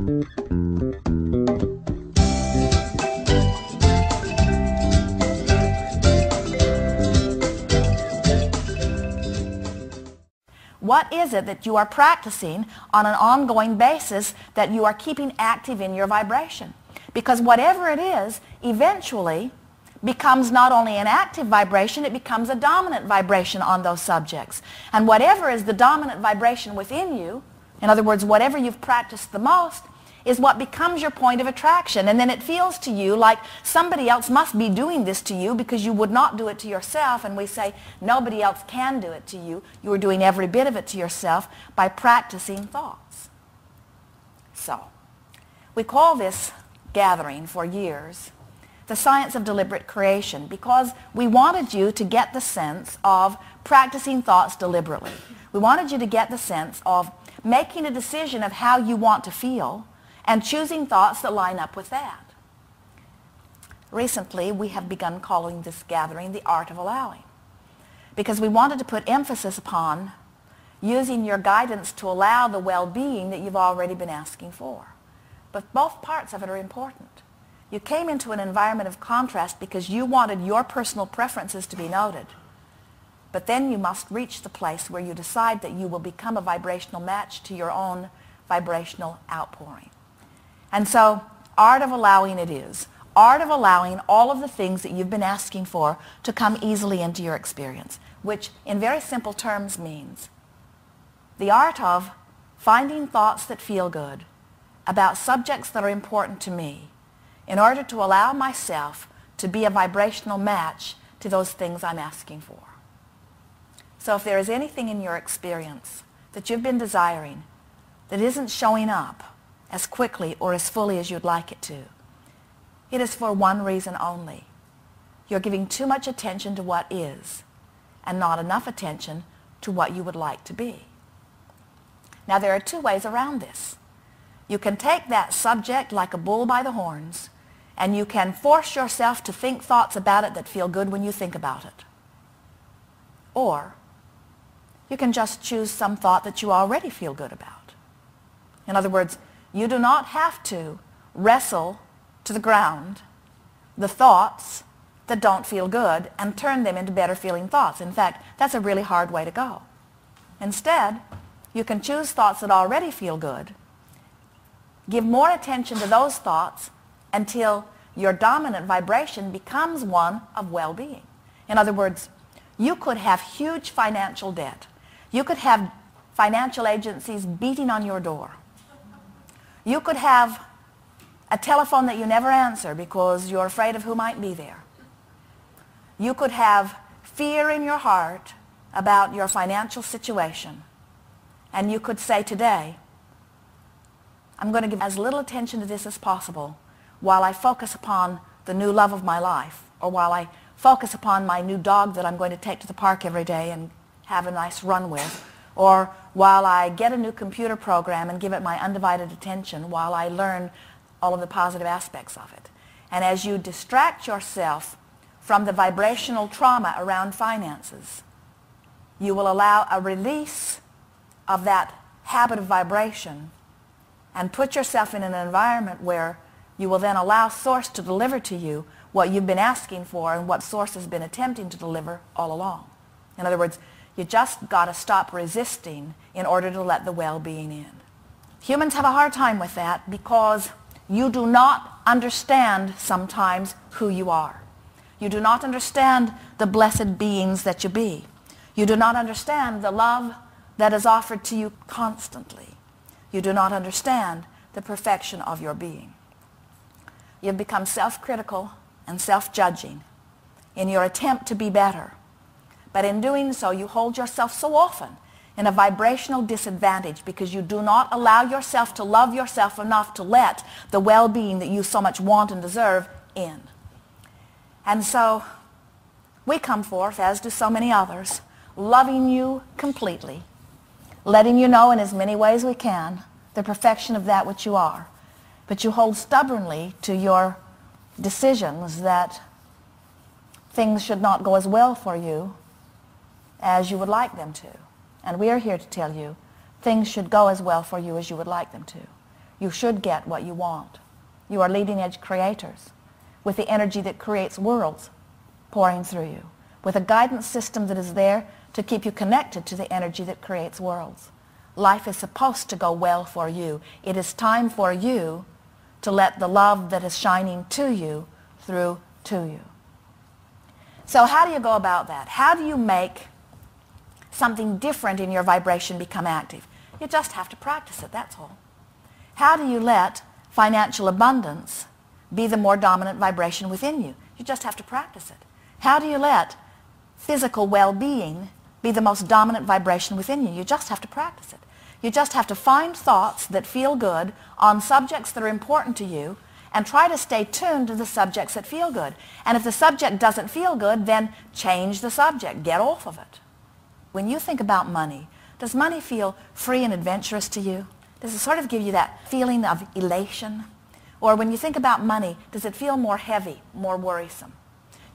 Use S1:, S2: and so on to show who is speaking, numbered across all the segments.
S1: What is it that you are practicing on an ongoing basis that you are keeping active in your vibration? Because whatever it is, eventually becomes not only an active vibration, it becomes a dominant vibration on those subjects. And whatever is the dominant vibration within you, in other words, whatever you've practiced the most, is what becomes your point of attraction. And then it feels to you like somebody else must be doing this to you because you would not do it to yourself. And we say nobody else can do it to you. You are doing every bit of it to yourself by practicing thoughts. So, we call this gathering for years the science of deliberate creation, because we wanted you to get the sense of practicing thoughts deliberately. We wanted you to get the sense of making a decision of how you want to feel and choosing thoughts that line up with that. Recently, we have begun calling this gathering the art of allowing, because we wanted to put emphasis upon using your guidance to allow the well-being that you've already been asking for. But both parts of it are important. You came into an environment of contrast because you wanted your personal preferences to be noted. But then you must reach the place where you decide that you will become a vibrational match to your own vibrational outpouring. And so, art of allowing it is. Art of allowing all of the things that you've been asking for to come easily into your experience, which in very simple terms means the art of finding thoughts that feel good about subjects that are important to me in order to allow myself to be a vibrational match to those things I'm asking for. So if there is anything in your experience that you've been desiring that isn't showing up as quickly or as fully as you'd like it to, it is for one reason only. You're giving too much attention to what is and not enough attention to what you would like to be. Now there are two ways around this. You can take that subject like a bull by the horns, and you can force yourself to think thoughts about it that feel good when you think about it. Or you can just choose some thought that you already feel good about. In other words, you do not have to wrestle to the ground the thoughts that don't feel good and turn them into better feeling thoughts. In fact, that's a really hard way to go. Instead, you can choose thoughts that already feel good, give more attention to those thoughts until your dominant vibration becomes one of well-being. In other words, you could have huge financial debt. You could have financial agencies beating on your door. You could have a telephone that you never answer because you're afraid of who might be there. You could have fear in your heart about your financial situation. And you could say today, I'm going to give as little attention to this as possible while I focus upon the new love of my life, or while I focus upon my new dog that I'm going to take to the park every day and have a nice run with, or while I get a new computer program and give it my undivided attention while I learn all of the positive aspects of it. And as you distract yourself from the vibrational trauma around finances, you will allow a release of that habit of vibration and put yourself in an environment where you will then allow Source to deliver to you what you've been asking for and what Source has been attempting to deliver all along. In other words, you just got to stop resisting in order to let the well-being in. Humans have a hard time with that because you do not understand sometimes who you are. You do not understand the blessed beings that you be. You do not understand the love that is offered to you constantly. You do not understand the perfection of your being. You've become self-critical and self-judging in your attempt to be better. But in doing so, you hold yourself so often in a vibrational disadvantage because you do not allow yourself to love yourself enough to let the well-being that you so much want and deserve in. And so we come forth, as do so many others, loving you completely, letting you know in as many ways we can the perfection of that which you are. But you hold stubbornly to your decisions that things should not go as well for you as you would like them to. And we are here to tell you things should go as well for you as you would like them to. you should get what you want. You are leading edge creators with the energy that creates worlds pouring through you, with a guidance system that is there to keep you connected to the energy that creates worlds. Life is supposed to go well for you. It is time for you to let the love that is shining to you through to you. So how do you go about that? How do you make something different in your vibration become active? You just have to practice it, that's all. How do you let financial abundance be the more dominant vibration within you? You just have to practice it. How do you let physical well-being be the most dominant vibration within you? You just have to practice it. You just have to find thoughts that feel good on subjects that are important to you and try to stay tuned to the subjects that feel good. And if the subject doesn't feel good, then change the subject. Get off of it. When you think about money, does money feel free and adventurous to you? Does it sort of give you that feeling of elation? Or when you think about money, does it feel more heavy, more worrisome?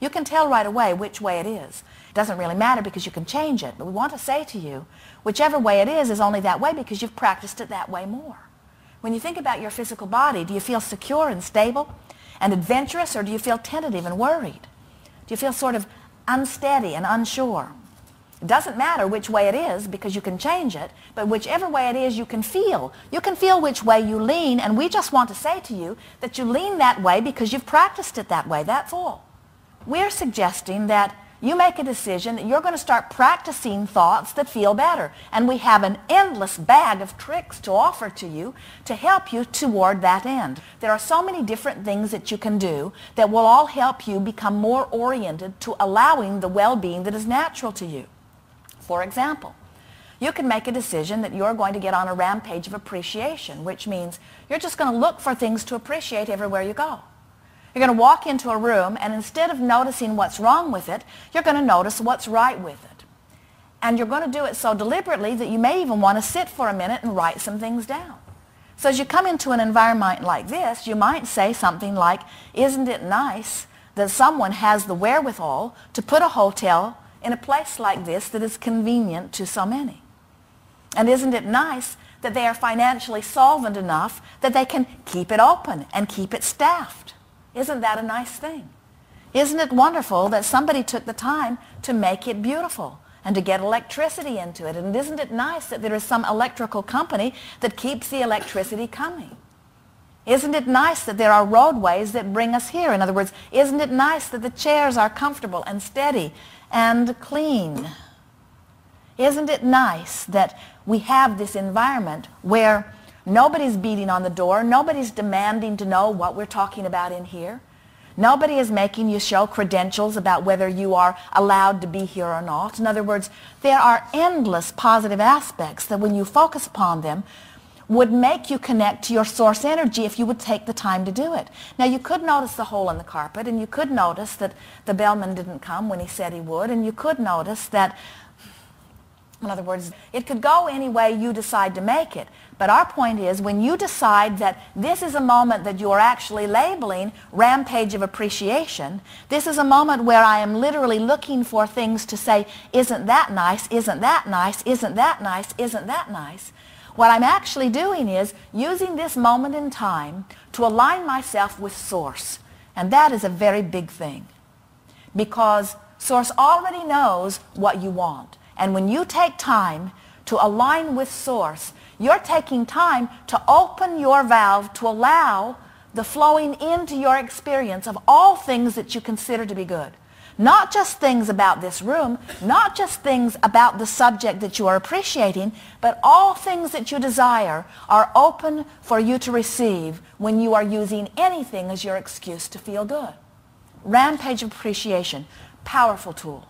S1: You can tell right away which way it is. It doesn't really matter because you can change it, but we want to say to you, whichever way it is only that way because you've practiced it that way more. When you think about your physical body, do you feel secure and stable and adventurous, or do you feel tentative and worried? Do you feel sort of unsteady and unsure? It doesn't matter which way it is because you can change it, but whichever way it is you can feel. You can feel which way you lean, and we just want to say to you that you lean that way because you've practiced it that way, that's all. We're suggesting that you make a decision that you're going to start practicing thoughts that feel better. And we have an endless bag of tricks to offer to you to help you toward that end. There are so many different things that you can do that will all help you become more oriented to allowing the well-being that is natural to you. For example, you can make a decision that you're going to get on a rampage of appreciation, which means you're just going to look for things to appreciate everywhere you go. You're going to walk into a room, and instead of noticing what's wrong with it, you're going to notice what's right with it. And you're going to do it so deliberately that you may even want to sit for a minute and write some things down. So as you come into an environment like this, you might say something like, isn't it nice that someone has the wherewithal to put a hotel in a place like this that is convenient to so many? And isn't it nice that they are financially solvent enough that they can keep it open and keep it staffed? Isn't that a nice thing? Isn't it wonderful that somebody took the time to make it beautiful and to get electricity into it? And isn't it nice that there is some electrical company that keeps the electricity coming? Isn't it nice that there are roadways that bring us here? In other words, isn't it nice that the chairs are comfortable and steady and clean? Isn't it nice that we have this environment where nobody's beating on the door, nobody's demanding to know what we're talking about in here? Nobody is making you show credentials about whether you are allowed to be here or not. In other words, there are endless positive aspects that when you focus upon them would make you connect to your source energy if you would take the time to do it. Now you could notice the hole in the carpet, and you could notice that the bellman didn't come when he said he would, and you could notice that, in other words, it could go any way you decide to make it. But our point is, when you decide that this is a moment that you are actually labeling rampage of appreciation, this is a moment where I am literally looking for things to say, isn't that nice, isn't that nice, isn't that nice, isn't that nice? What I'm actually doing is using this moment in time to align myself with Source. And that is a very big thing, because Source already knows what you want. And when you take time to align with Source, you're taking time to open your valve to allow the flowing into your experience of all things that you consider to be good. Not just things about this room, not just things about the subject that you are appreciating, but all things that you desire are open for you to receive when you are using anything as your excuse to feel good. Rampage of appreciation, powerful tool.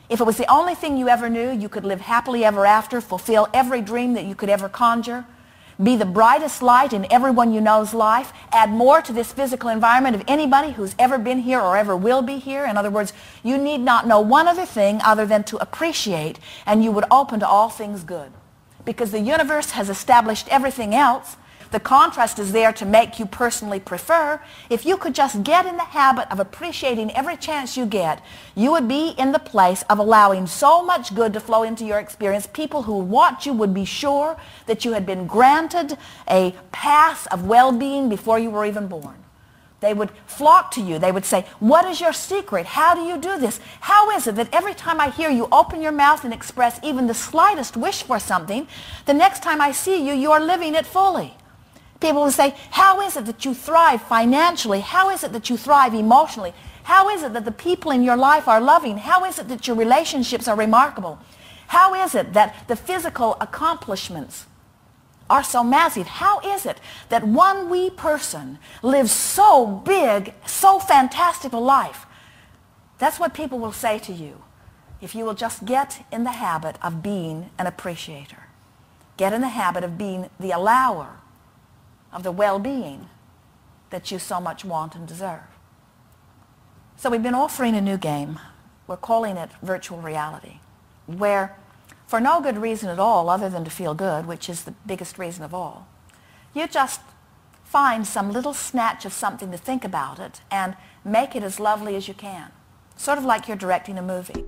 S1: If it was the only thing you ever knew, you could live happily ever after, fulfill every dream that you could ever conjure, be the brightest light in everyone you know's life, add more to this physical environment of anybody who's ever been here or ever will be here. In other words, you need not know one other thing other than to appreciate, and you would open to all things good. Because the universe has established everything else the contrast is there to make you personally prefer. If you could just get in the habit of appreciating every chance you get, you would be in the place of allowing so much good to flow into your experience. People who watch you would be sure that you had been granted a path of well-being before you were even born. They would flock to you. They would say, what is your secret? How do you do this? How is it that every time I hear you open your mouth and express even the slightest wish for something, the next time I see you, you are living it fully? People will say, how is it that you thrive financially? How is it that you thrive emotionally? How is it that the people in your life are loving? How is it that your relationships are remarkable? How is it that the physical accomplishments are so massive? How is it that one wee person lives so big, so fantastic a life? That's what people will say to you if you will just get in the habit of being an appreciator. Get in the habit of being the allower of the well-being that you so much want and deserve. So we've been offering a new game. We're calling it virtual reality, where for no good reason at all other than to feel good, which is the biggest reason of all, you just find some little snatch of something to think about it and make it as lovely as you can. Sort of like you're directing a movie.